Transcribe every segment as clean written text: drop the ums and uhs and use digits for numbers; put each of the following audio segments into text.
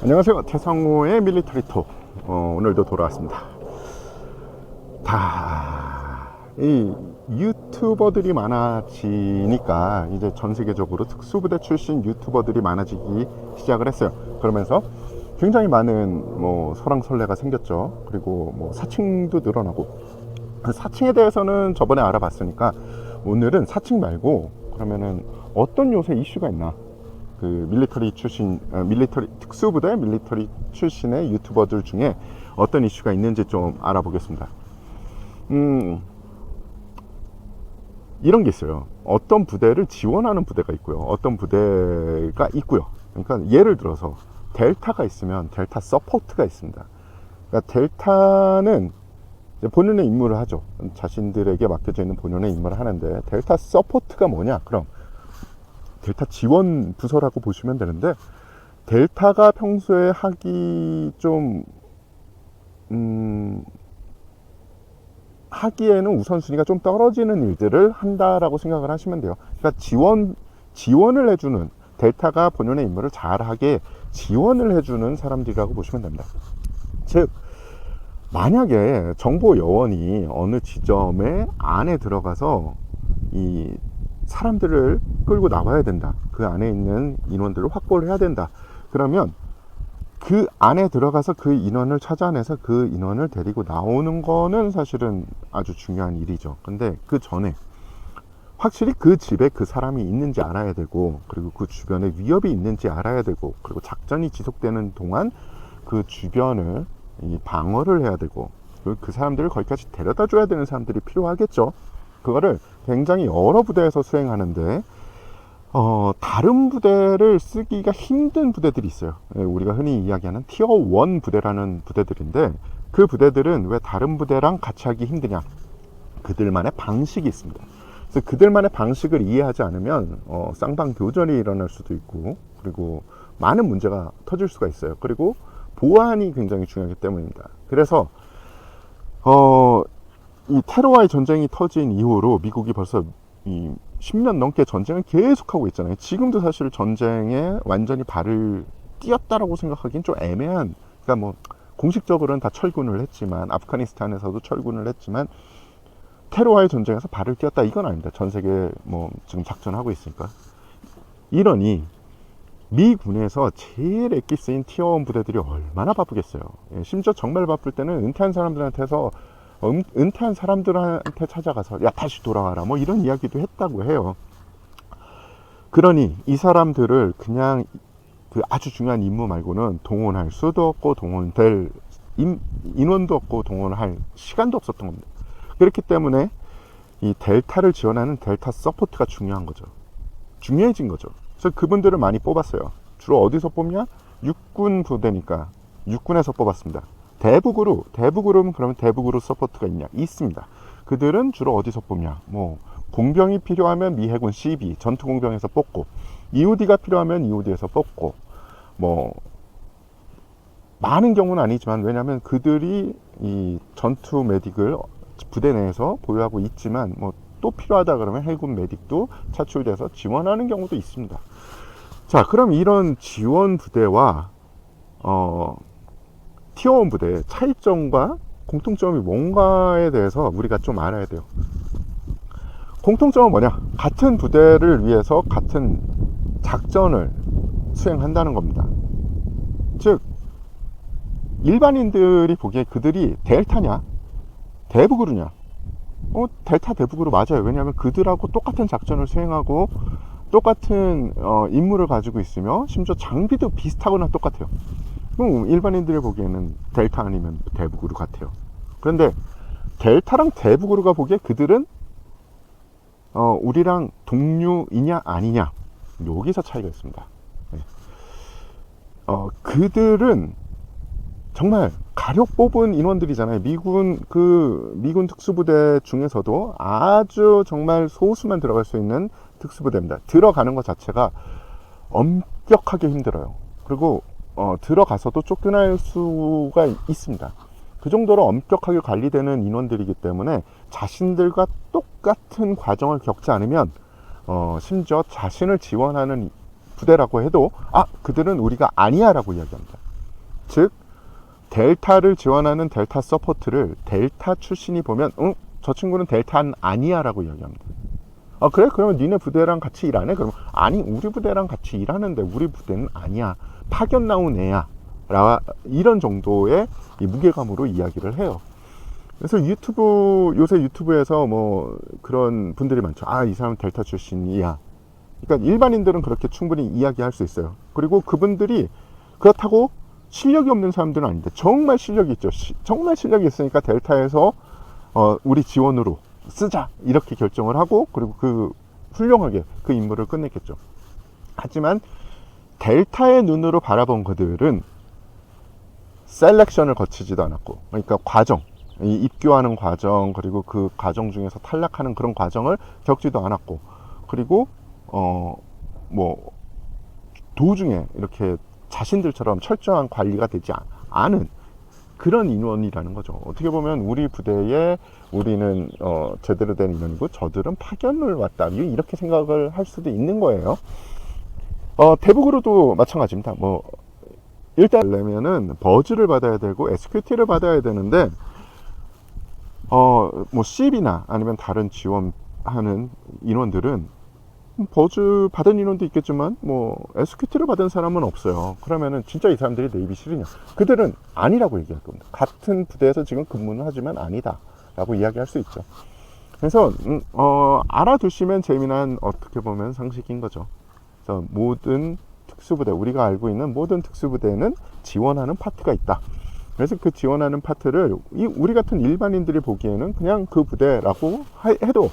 안녕하세요. 태성호의 밀리터리 톡. 오늘도 돌아왔습니다. 이 유튜버들이 많아지니까 이제 전 세계적으로 특수부대 출신 유튜버들이 많아지기 시작을 했어요. 그러면서 굉장히 많은 설왕설래가 생겼죠. 그리고 사칭도 늘어나고, 사칭에 대해서는 저번에 알아봤으니까 오늘은 사칭 말고 그러면은 어떤 요새 이슈가 있나, 그 밀리터리 출신, 특수부대 밀리터리 출신의 유튜버들 중에 어떤 이슈가 있는지 좀 알아보겠습니다. 이런 게 있어요. 어떤 부대를 지원하는 부대가 있고요, 어떤 부대가 있고요. 그러니까 예를 들어서 델타가 있으면 델타 서포트가 있습니다. 그러니까 델타는 이제 본연의 임무를 하죠. 자신들에게 맡겨져 있는 본연의 임무를 하는데, 델타 서포트가 뭐냐? 그럼 델타 지원 부서라고 보시면 되는데, 델타가 평소에 하기 좀 하기에는 우선순위가 좀 떨어지는 일들을 한다라고 생각을 하시면 돼요. 그러니까 지원을 해주는, 델타가 본연의 임무를 잘하게 지원을 해주는 사람들이라고 보시면 됩니다. 즉, 만약에 정보 요원이 어느 지점에 안에 들어가서 이 사람들을 끌고 나와야 된다, 그 안에 있는 인원들을 확보를 해야 된다, 그러면 그 안에 들어가서 그 인원을 찾아내서 그 인원을 데리고 나오는 거는 사실은 아주 중요한 일이죠. 근데 그 전에 확실히 그 집에 그 사람이 있는지 알아야 되고, 그리고 그 주변에 위협이 있는지 알아야 되고, 그리고 작전이 지속되는 동안 그 주변을 방어를 해야 되고, 그 사람들을 거기까지 데려다 줘야 되는 사람들이 필요하겠죠. 그거를 굉장히 여러 부대에서 수행하는데, 다른 부대를 쓰기가 힘든 부대들이 있어요. 우리가 흔히 이야기하는 티어 1 부대라는 부대들인데, 그 부대들은 왜 다른 부대랑 같이 하기 힘드냐? 그들만의 방식이 있습니다. 그래서 그들만의 방식을 이해하지 않으면 쌍방교전이 일어날 수도 있고, 그리고 많은 문제가 터질 수가 있어요. 그리고 보안이 굉장히 중요하기 때문입니다. 그래서 이 테러와의 전쟁이 터진 이후로 미국이 벌써 10년 넘게 전쟁을 계속하고 있잖아요. 지금도 사실 전쟁에 완전히 발을 띄었다라고 생각하기는 좀 애매한, 그러니까 공식적으로는 다 철군을 했지만, 아프가니스탄에서도 철군을 했지만 테러와의 전쟁에서 발을 띄었다, 이건 아닙니다. 전 세계 지금 작전하고 있으니까. 이러니 미군에서 제일 엑기스인 티어 1 부대들이 얼마나 바쁘겠어요. 심지어 정말 바쁠 때는 은퇴한 사람들한테서 은퇴한 사람들한테 찾아가서 야, 다시 돌아와라, 이런 이야기도 했다고 해요. 그러니 이 사람들을 그냥 그 아주 중요한 임무 말고는 동원할 수도 없고, 동원될 인원도 없고, 동원할 시간도 없었던 겁니다. 그렇기 때문에 이 델타를 지원하는 델타 서포트가 중요한 거죠. 중요해진 거죠. 그래서 그분들을 많이 뽑았어요. 주로 어디서 뽑냐? 육군 부대니까 육군에서 뽑았습니다. 대북으로는 그러면 대북으로 서포트가 있냐? 있습니다. 그들은 주로 어디서 뽑냐? 공병이 필요하면 미 해군 CB 전투공병에서 뽑고, EOD가 필요하면 EOD에서 뽑고, 많은 경우는 아니지만, 왜냐하면 그들이 이 전투 메딕을 부대 내에서 보유하고 있지만, 또 필요하다 그러면 해군 메딕도 차출돼서 지원하는 경우도 있습니다. 자, 그럼 이런 지원 부대와 티어 1 부대의 차이점과 공통점이 뭔가에 대해서 우리가 좀 알아야 돼요. 공통점은 뭐냐? 같은 부대를 위해서 같은 작전을 수행한다는 겁니다. 즉, 일반인들이 보기에 그들이 델타냐 대북으로냐? 델타 대북으로 맞아요. 왜냐하면 그들하고 똑같은 작전을 수행하고 똑같은 임무를 가지고 있으며, 심지어 장비도 비슷하거나 똑같아요. 일반인들이 보기에는 델타 아니면 대북으로 같아요. 그런데 델타랑 대북으로가 보기에 그들은 우리랑 동료이냐 아니냐, 여기서 차이가 있습니다. 그들은 정말 가력 뽑은 인원들이잖아요. 미군 특수부대 중에서도 아주 정말 소수만 들어갈 수 있는 특수부대입니다. 들어가는 것 자체가 엄격하게 힘들어요. 그리고 들어가서도 쫓겨날 수가 있습니다. 그 정도로 엄격하게 관리되는 인원들이기 때문에 자신들과 똑같은 과정을 겪지 않으면 심지어 자신을 지원하는 부대라고 해도 그들은 우리가 아니야 라고 이야기합니다. 즉 델타를 지원하는 델타 서포트를 델타 출신이 보면 저 친구는 델타는 아니야 라고 이야기합니다. 아 그래? 그러면 니네 부대랑 같이 일하네? 그러면 아니 우리 부대랑 같이 일하는데 우리 부대는 아니야, 파견 나온 애야 이런 정도의 이 무게감으로 이야기를 해요. 그래서 요새 유튜브에서 뭐 그런 분들이 많죠. 아 이 사람은 델타 출신이야. 그러니까 일반인들은 그렇게 충분히 이야기할 수 있어요. 그리고 그분들이 그렇다고 실력이 없는 사람들은 아닌데 정말 실력이 있죠. 정말 실력이 있으니까 델타에서 우리 지원으로 쓰자 이렇게 결정을 하고, 그리고 그 훌륭하게 그 임무를 끝냈겠죠. 하지만 델타의 눈으로 바라본 그들은 셀렉션을 거치지도 않았고, 그러니까 과정, 이 입교하는 과정, 그리고 그 과정 중에서 탈락하는 그런 과정을 겪지도 않았고, 그리고 뭐 도중에 이렇게 자신들처럼 철저한 관리가 되지 않은 그런 인원이라는 거죠. 어떻게 보면 우리 부대에 우리는 제대로 된 인원이고 저들은 파견을 왔다, 이렇게 생각을 할 수도 있는 거예요. 대북으로도 마찬가지입니다. 뭐 일단 하려면은 버즈를 받아야 되고 SQT를 받아야 되는데 뭐 CB나 아니면 다른 지원하는 인원들은 버즈 받은 인원도 있겠지만 뭐 SQT를 받은 사람은 없어요. 그러면은 진짜 이 사람들이 네이비실이냐? 그들은 아니라고 얘기할 겁니다. 같은 부대에서 지금 근무는 하지만 아니다 라고 이야기할 수 있죠. 그래서 알아두시면 재미난, 어떻게 보면 상식인 거죠. 그래서 모든 특수부대, 우리가 알고 있는 모든 특수부대는 지원하는 파트가 있다. 그래서 그 지원하는 파트를 우리 같은 일반인들이 보기에는 그냥 그 부대라고 해도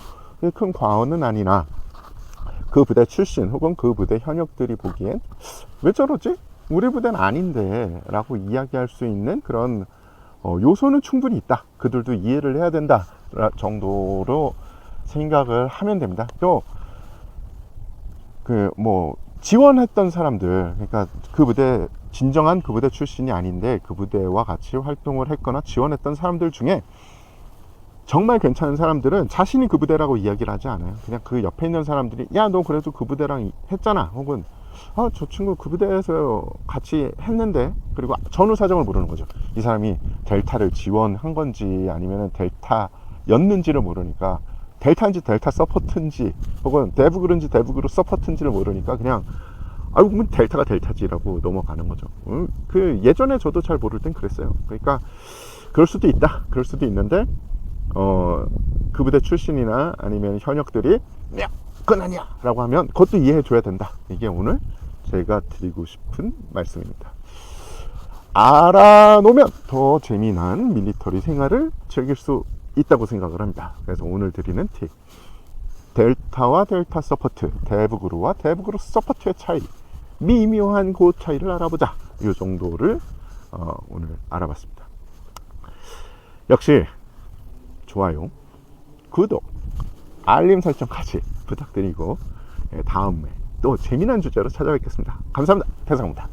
큰 과언은 아니나, 그 부대 출신 혹은 그 부대 현역들이 보기엔 왜 저러지? 우리 부대는 아닌데 라고 이야기할 수 있는 그런 요소는 충분히 있다. 그들도 이해를 해야 된다 정도로 생각을 하면 됩니다. 또 뭐 지원했던 사람들, 그러니까 그 부대 진정한 그 부대 출신이 아닌데 그 부대와 같이 활동을 했거나 지원했던 사람들 중에 정말 괜찮은 사람들은 자신이 그 부대라고 이야기를 하지 않아요. 그냥 그 옆에 있는 사람들이 야 너 그래도 그 부대랑 했잖아, 혹은 저 친구 그 부대에서 같이 했는데, 그리고 전후 사정을 모르는 거죠. 이 사람이 델타를 지원한 건지 아니면 델타였는지를 모르니까, 델타인지 델타 서포트인지 혹은 대북으로인지 대북으로 서포트인지를 모르니까 그냥 아이고 그럼 델타가 델타지라고 넘어가는 거죠. 그 예전에 저도 잘 모를 땐 그랬어요. 그러니까 그럴 수도 있다, 그럴 수도 있는데 그 부대 출신이나 아니면 현역들이 야 그건 아니야 라고 하면 그것도 이해해 줘야 된다. 이게 오늘 제가 드리고 싶은 말씀입니다. 알아놓으면 더 재미난 밀리터리 생활을 즐길 수 있다고 생각을 합니다. 그래서 오늘 드리는 팁, 델타와 델타 서포트, 대북으로와 대북으로 서포트의 차이, 미묘한 그 차이를 알아보자, 이 정도를 오늘 알아봤습니다. 역시 좋아요, 구독, 알림 설정까지 부탁드리고 다음에 또 재미난 주제로 찾아뵙겠습니다. 감사합니다. 태상입니다.